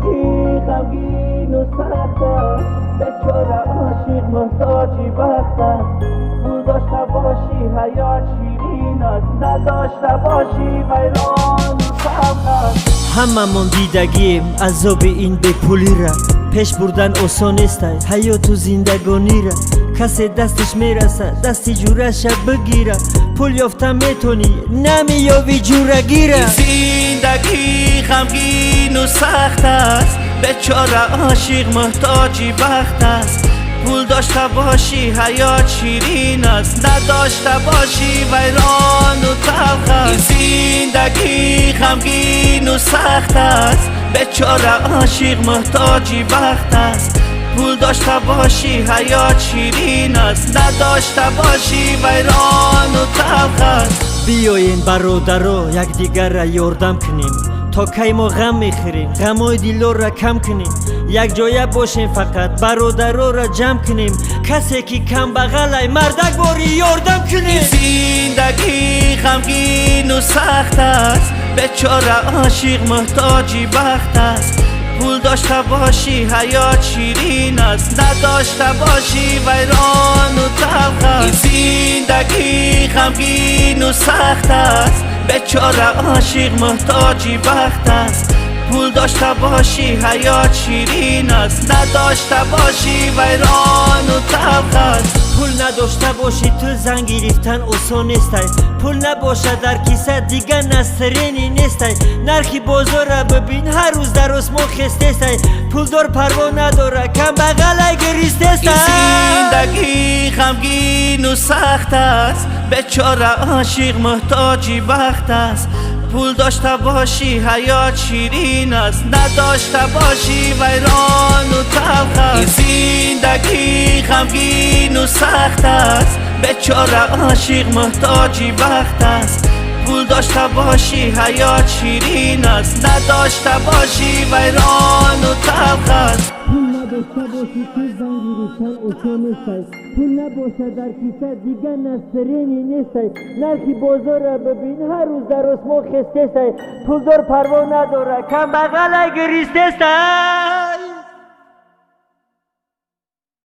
زندگی غمگین و سخت است، بیچاره عاشق محتاجی وقت است. پول داشته باشی حیات شیرین است، نداشته باشی ویران و سخت است. هممون دیدگیم عذاب این به پولی را، پیش بردن آسان است حیات و زندگانی را. کسی دستش میرسه دستی جورش بگیره، پول یافتن میتونی نمیابی جورگیره. زندگی غمگین و سخت است، بیچاره عاشق محتاجی وقت است. پول داشته باشی حیات شیرین است، نداشته باشی ویران و تلخ است. زندگی غمگین و سخت است، بیچاره عاشق محتاجی وقت است. پول داشته باشی حیات شیرین است، نداشته باشی ویران و تلخ است. بیاین برادرها یک دیگر را یاردم کنیم، تا کی ما غم میخوریم غمای دیلو را کم کنیم. یک جایه باشیم فقط برادرها را جمع کنیم، کسی که کم بغل مردک باری یاردم کنیم. زندگی غمگین و سخت است، بیچاره عاشق محتاجی وقت است. پول داشته باشی حیات شیرین است، نداشته باشی ویران و تلخ است. زندگی غمگین و سخت است، بیچاره عاشق محتاجی وقت است. پول داشته باشی حیات شیرین است، نداشته باشی ویران و تلخ است. پول نداشته باشی تو زن گرفتن آسان نیست، پول نباشه در کیسه دیگه نسترینی نیست. نرخی بازار را ببین هر روز در اسمان خسته است، پولدار پروا نداره کم بغل گریسته است. زندگی غمگین و سخت است، بیچاره عاشق محتاجی وقت است. پول داشته باشی حیات شیرین است، نداشته باشی ویران و تلخ است. زندگی غمگین و سخت است، بیچاره عاشق محتاجی وقت است. پول داشته باشی حیات شیرین است، نداشته باشی ویران و تلخ است. پول نداشته باشی تو زن گرفتن آسان نیست، پول نباشه در کیسه دیگه نسترینی نیست. نرخی بازار را ببین هر روز در اسمان خسته است، پولدار پروا نداره کم بغل گریسته است.